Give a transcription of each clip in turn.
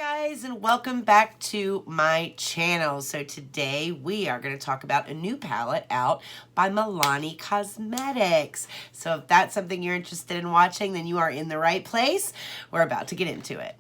Guys, and welcome back to my channel. So today we are going to talk about a new palette out by Milani Cosmetics. So if that's something you're interested in watching, then you are in the right place. We're about to get into it.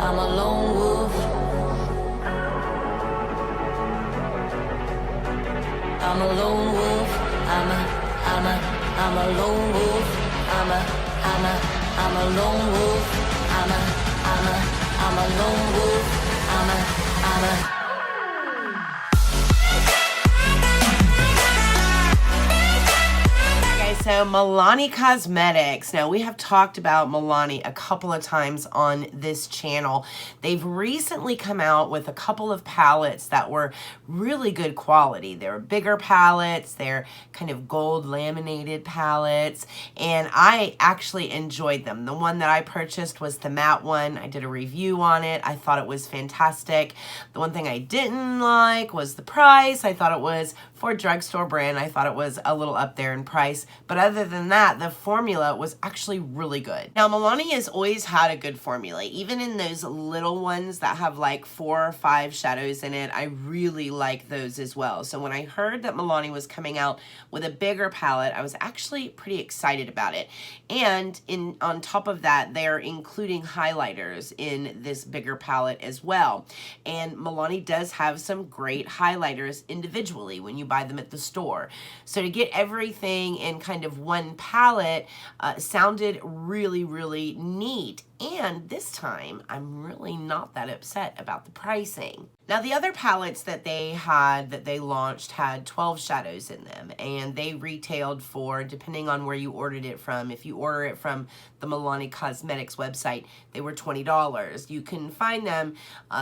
I'm a lone wolf. I'm a lone wolf. I'm a lone wolf. I'm a lone wolf. I'm a lone wolf. So Milani Cosmetics. Now we have talked about Milani a couple of times on this channel. They've recently come out with a couple of palettes that were really good quality. They're bigger palettes, they're kind of gold laminated palettes, and I actually enjoyed them. The one that I purchased was the matte one. I did a review on it. I thought it was fantastic. The one thing I didn't like was the price. I thought it was, for a drugstore brand, I thought it was a little up there in price. But other than that, the formula was actually really good. Now, Milani has always had a good formula. Even in those little ones that have like 4 or 5 shadows in it, I really like those as well. So when I heard that Milani was coming out with a bigger palette, I was actually pretty excited about it. And on top of that, they're including highlighters in this bigger palette as well. And Milani does have some great highlighters individually when you buy them at the store. So to get everything in kind of one palette sounded really, really neat. And this time, I'm really not that upset about the pricing. Now, the other palettes that they launched had 12 shadows in them, and they retailed for, depending on where you ordered it from, if you order it from the Milani Cosmetics website, they were $20. You can find them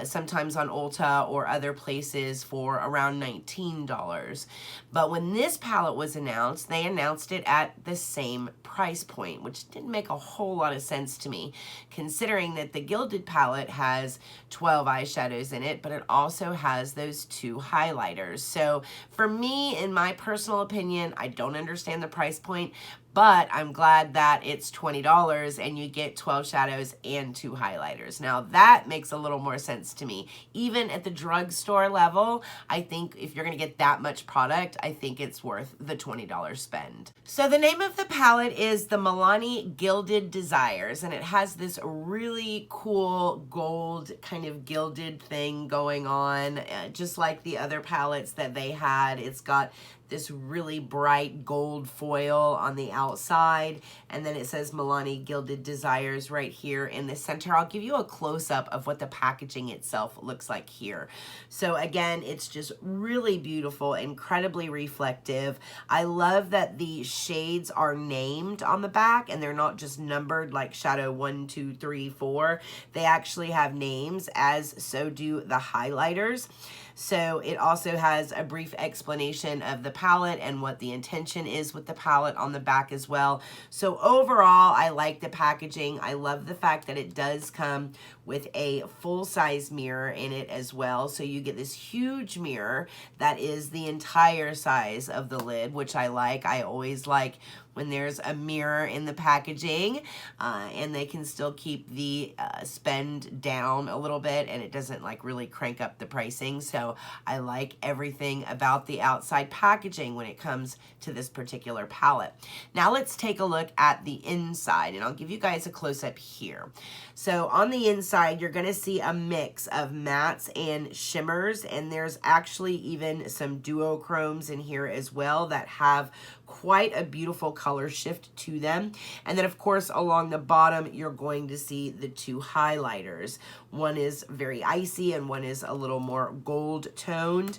sometimes on Ulta or other places for around $19. But when this palette was announced, they announced it at the same price point, which didn't make a whole lot of sense to me, considering that the Gilded palette has 12 eyeshadows in it, but it also has those 2 highlighters. So for me, in my personal opinion, I don't understand the price point, but I'm glad that it's $20 and you get 12 shadows and 2 highlighters. Now that makes a little more sense to me. Even at the drugstore level, I think if you're gonna get that much product, I think it's worth the $20 spend. So the name of the palette is the Milani Gilded Desires, and it has this really cool gold kind of gilded thing going on, just like the other palettes that they had. It's got this really bright gold foil on the outside, and then it says Milani Gilded Desires right here in the center. I'll give you a close-up of what the packaging itself looks like here. So again, it's just really beautiful, incredibly reflective. I love that the shades are named on the back, and they're not just numbered like shadow 1, 2, 3, 4. They actually have names, as so do the highlighters. So it also has a brief explanation of the palette and what the intention is with the palette on the back as well. So overall, I like the packaging. I love the fact that it does come with a full-size mirror in it as well. So you get this huge mirror that is the entire size of the lid, which I like. I always like when there's a mirror in the packaging, and they can still keep the spend down a little bit, and it doesn't like really crank up the pricing. So I like everything about the outside packaging when it comes to this particular palette. Now let's take a look at the inside, and I'll give you guys a close-up here. So on the inside, you're gonna see a mix of mattes and shimmers, and there's actually even some duochromes in here as well that have quite a beautiful color shift to them. And then of course along the bottom you're going to see the 2 highlighters. One is very icy and one is a little more gold toned.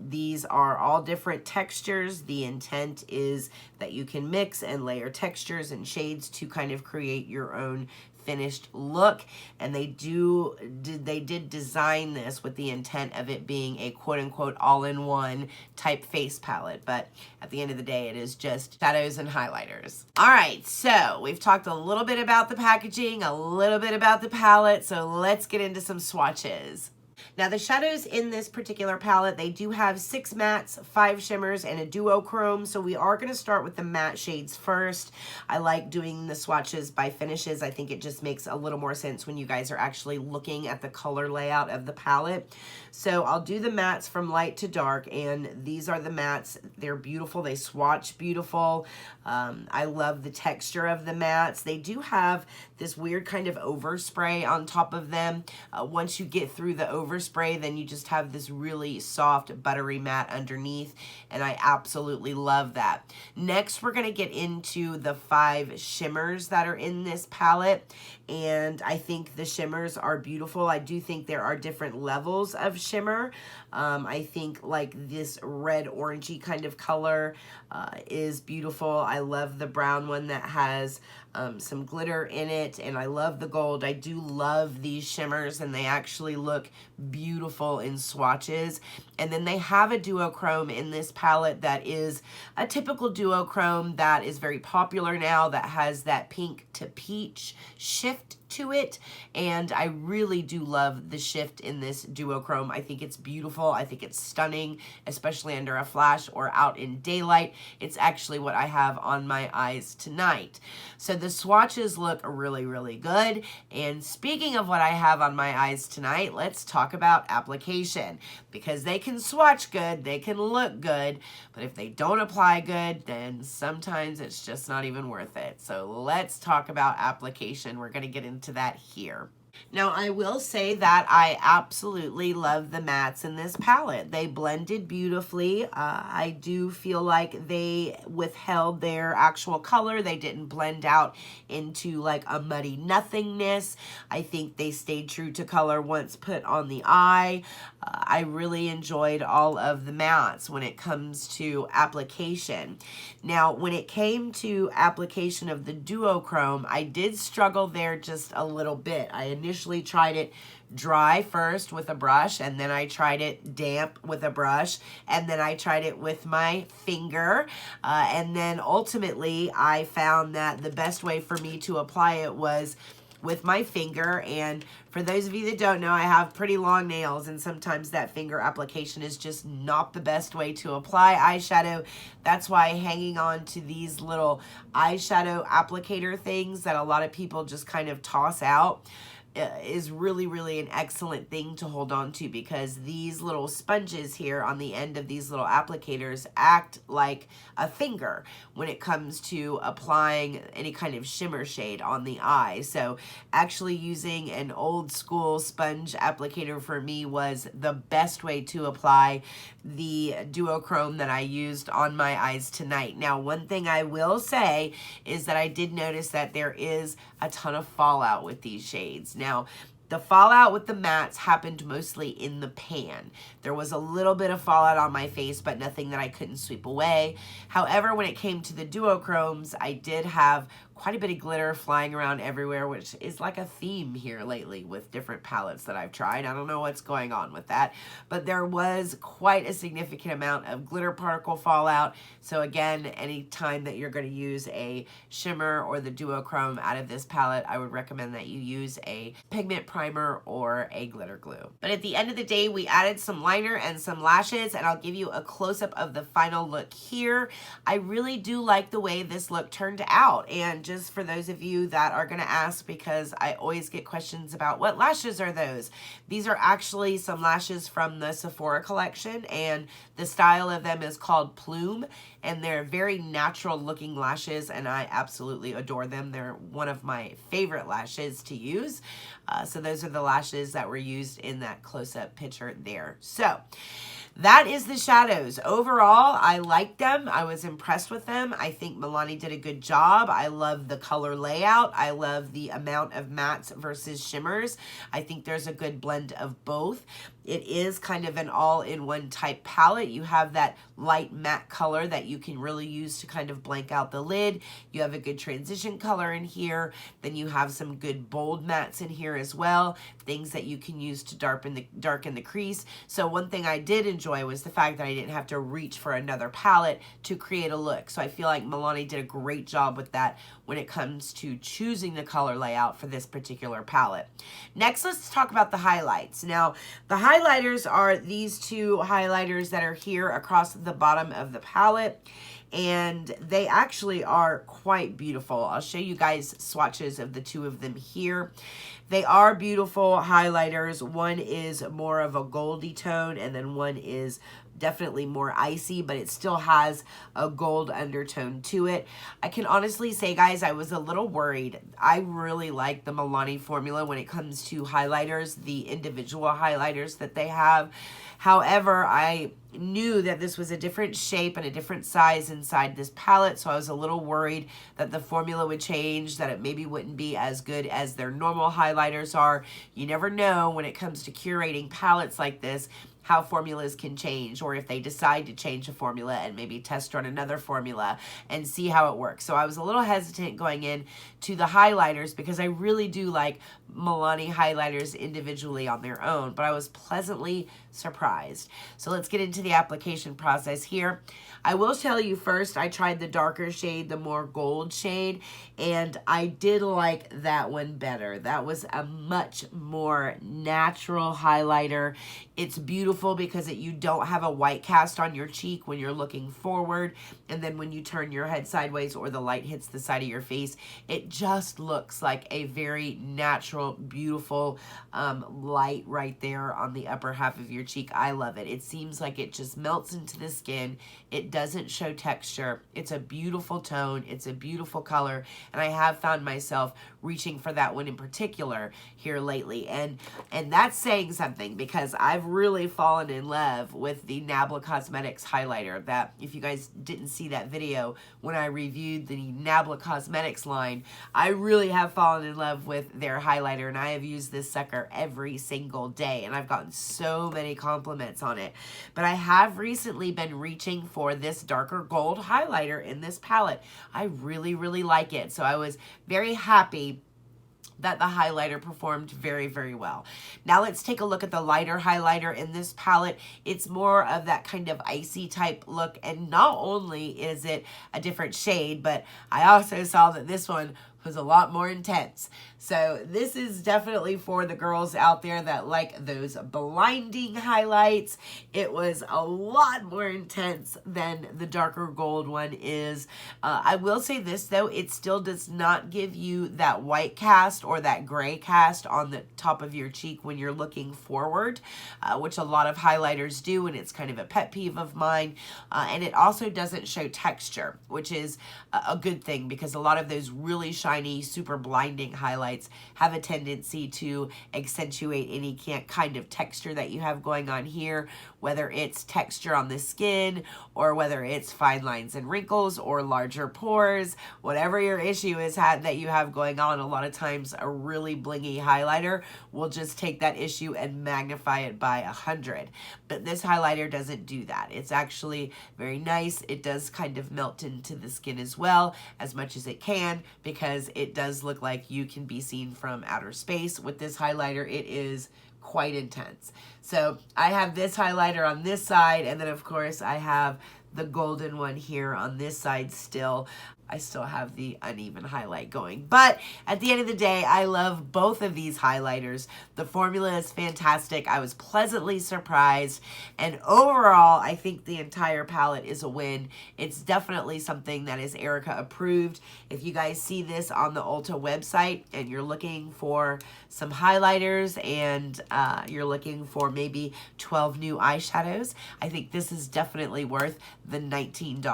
These are all different textures. The intent is that you can mix and layer textures and shades to kind of create your own finished look, and they did design this with the intent of it being a quote-unquote all-in-one type face palette, but at the end of the day it is just shadows and highlighters. All right, so we've talked a little bit about the packaging, a little bit about the palette, so let's get into some swatches. Now the shadows in this particular palette, they do have 6 mattes, 5 shimmers, and a duochrome. So we are going to start with the matte shades first. I like doing the swatches by finishes. I think it just makes a little more sense when you guys are actually looking at the color layout of the palette. So I'll do the mattes from light to dark, and these are the mattes. They're beautiful. They swatch beautiful. I love the texture of the mattes. They do have this weird kind of overspray on top of them. Once you get through the overspray, then you just have this really soft, buttery matte underneath, and I absolutely love that. Next, we're going to get into the 5 shimmers that are in this palette, and I think the shimmers are beautiful. I do think there are different levels of shimmer. I think like this red orangey kind of color is beautiful. I love the brown one that has some glitter in it, and I love the gold. I do love these shimmers, and they actually look beautiful in swatches. And then they have a duochrome in this palette that is a typical duochrome that is very popular now, that has that pink to peach shift to it, and I really do love the shift in this duochrome. I think it's beautiful. I think it's stunning, especially under a flash or out in daylight. It's actually what I have on my eyes tonight. So the swatches look really, really good. And speaking of what I have on my eyes tonight, let's talk about application, because they can swatch good, they can look good, but if they don't apply good, then sometimes it's just not even worth it. So let's talk about application. We're going to get into that here. Now, I will say that I absolutely love the mattes in this palette. They blended beautifully. I do feel like they withheld their actual color. They didn't blend out into like a muddy nothingness. I think they stayed true to color once put on the eye. I really enjoyed all of the mattes when it comes to application. Now, when it came to application of the duochrome, I did struggle there just a little bit. I initially tried it dry first with a brush, and then I tried it damp with a brush, and then I tried it with my finger, and then ultimately I found that the best way for me to apply it was with my finger. And for those of you that don't know, I have pretty long nails, and sometimes that finger application is just not the best way to apply eyeshadow. That's why hanging on to these little eyeshadow applicator things that a lot of people just kind of toss out is really, really an excellent thing to hold on to, because these little sponges here on the end of these little applicators act like a finger when it comes to applying any kind of shimmer shade on the eye. So actually using an old school sponge applicator for me was the best way to apply the duochrome that I used on my eyes tonight. Now, one thing I will say is that I did notice that there is a ton of fallout with these shades. Now, the fallout with the mattes happened mostly in the pan. There was a little bit of fallout on my face, but nothing that I couldn't sweep away. However, when it came to the duochromes, I did have quite a bit of glitter flying around everywhere, which is like a theme here lately with different palettes that I've tried. I don't know what's going on with that, but there was quite a significant amount of glitter particle fallout. So again, any time that you're going to use a shimmer or the duochrome out of this palette, I would recommend that you use a pigment primer or a glitter glue. But at the end of the day, we added some liner and some lashes, and I'll give you a close-up of the final look here. I really do like the way this look turned out, and just for those of you that are going to ask, because I always get questions about what lashes are those. These are actually some lashes from the Sephora collection, and the style of them is called Plume, and they're very natural looking lashes, and I absolutely adore them. They're one of my favorite lashes to use. So those are the lashes that were used in that close-up picture there. So that is the shadows. Overall, I liked them. I was impressed with them. I think Milani did a good job. I love the color layout. I love the amount of mattes versus shimmers. I think there's a good blend of both. It is kind of an all-in-one type palette. You have that light matte color that you can really use to kind of blank out the lid. You have a good transition color in here. Then you have some good bold mattes in here as well. Things that you can use to darken the crease. So one thing I did enjoy was the fact that I didn't have to reach for another palette to create a look. So I feel like Milani did a great job with that when it comes to choosing the color layout for this particular palette. Next, let's talk about the highlights. Now, the highlights highlighters are these two highlighters that are here across the bottom of the palette. And they actually are quite beautiful. I'll show you guys swatches of the two of them here. They are beautiful highlighters. One is more of a goldy tone, and then one is definitely more icy, but it still has a gold undertone to it. I can honestly say, guys, I was a little worried. I really like the Milani formula when it comes to highlighters, the individual highlighters that they have. However, I knew that this was a different shape and a different size inside this palette, so I was a little worried that the formula would change, that it maybe wouldn't be as good as their normal highlighters are. You never know when it comes to curating palettes like this how formulas can change, or if they decide to change a formula and maybe test run another formula and see how it works. So I was a little hesitant going in to the highlighters because I really do like Milani highlighters individually on their own, but I was pleasantly surprised. So let's get into the application process here. I will tell you first, I tried the darker shade, the more gold shade, and I did like that one better. That was a much more natural highlighter. It's beautiful because you don't have a white cast on your cheek when you're looking forward, and then when you turn your head sideways or the light hits the side of your face, it just looks like a very natural, beautiful light right there on the upper half of your cheek. I love it. It seems like it just melts into the skin. It doesn't show texture. It's a beautiful tone. It's a beautiful color, and I have found myself reaching for that one in particular here lately, and that's saying something because I've really fallen in love with the Nabla Cosmetics highlighter. That if you guys didn't see that video when I reviewed the Nabla Cosmetics line, I really have fallen in love with their highlighter, and I have used this sucker every single day, and I've gotten so many compliments on it. But I have recently been reaching for this darker gold highlighter in this palette. I really, really like it, so I was very happy that the highlighter performed very, very well. Now let's take a look at the lighter highlighter in this palette. It's more of that kind of icy type look, and not only is it a different shade, but I also saw that this one was a lot more intense. So this is definitely for the girls out there that like those blinding highlights. It was a lot more intense than the darker gold one is. I will say this though, it still does not give you that white cast or that gray cast on the top of your cheek when you're looking forward, which a lot of highlighters do, and it's kind of a pet peeve of mine. And it also doesn't show texture, which is a good thing because a lot of those really shiny, super blinding highlights have a tendency to accentuate any kind of texture that you have going on here, whether it's texture on the skin or whether it's fine lines and wrinkles or larger pores. Whatever your issue is that you have going on, a lot of times a really blingy highlighter will just take that issue and magnify it by 100. But this highlighter doesn't do that. It's actually very nice. It does kind of melt into the skin as well, as much as it can, because it does look like you can be seen from outer space. With this highlighter, it is quite intense. So I have this highlighter on this side, and then of course I have the golden one here on this side still. I still have the uneven highlight going. But at the end of the day, I love both of these highlighters. The formula is fantastic. I was pleasantly surprised. And overall, I think the entire palette is a win. It's definitely something that is Erika approved. If you guys see this on the Ulta website and you're looking for some highlighters and you're looking for maybe 12 new eyeshadows, I think this is definitely worth the $19.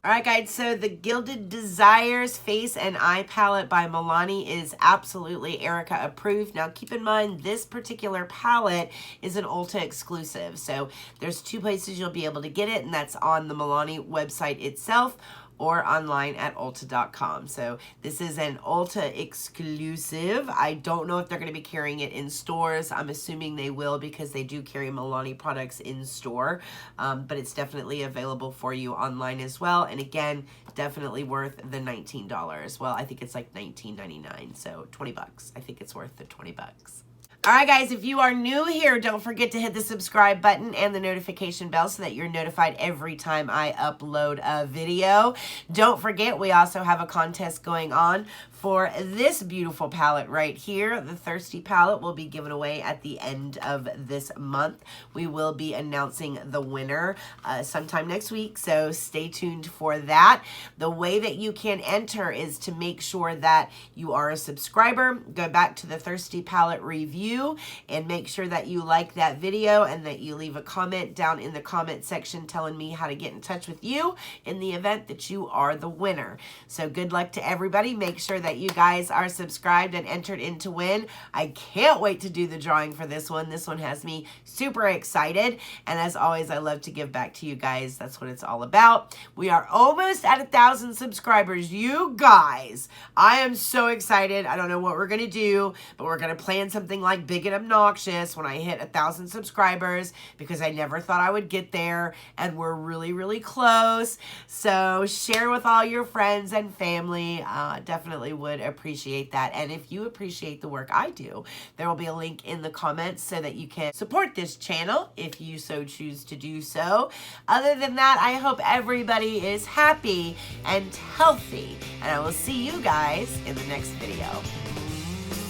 All right, guys, so the Gilded Desires Face and Eye Palette by Milani is absolutely Erika approved. Now, keep in mind, this particular palette is an Ulta exclusive. So there's two places you'll be able to get it, and that's on the Milani website itself or online at Ulta.com. So this is an Ulta exclusive. I don't know if they're going to be carrying it in stores. I'm assuming they will because they do carry Milani products in store. But it's definitely available for you online as well. And again, definitely worth the $19. Well, I think it's like $19.99, so 20 bucks. I think it's worth the 20 bucks. All right, guys, if you are new here, don't forget to hit the subscribe button and the notification bell so that you're notified every time I upload a video. Don't forget, we also have a contest going on for this beautiful palette right here. The Thirsty palette will be given away at the end of this month. We will be announcing the winner sometime next week, so stay tuned for that. The way that you can enter is to make sure that you are a subscriber. Go back to the Thirsty palette review and make sure that you like that video and that you leave a comment down in the comment section telling me how to get in touch with you in the event that you are the winner. So good luck to everybody. Make sure that you guys are subscribed and entered in to win. I can't wait to do the drawing for this one. This one has me super excited. And as always, I love to give back to you guys. That's what it's all about. We are almost at 1,000 subscribers. You guys, I am so excited. I don't know what we're going to do, but we're going to plan something like big and obnoxious when I hit 1,000 subscribers, because I never thought I would get there, and we're really, really close. So share with all your friends and family. Definitely would appreciate that. And if you appreciate the work I do, there will be a link in the comments so that you can support this channel if you so choose to do so. Other than that, I hope everybody is happy and healthy, and I will see you guys in the next video.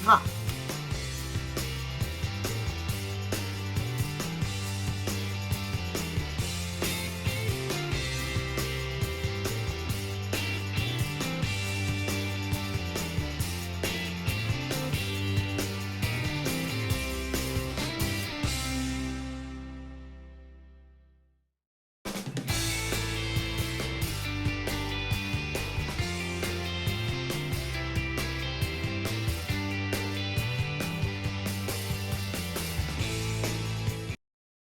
Mwah.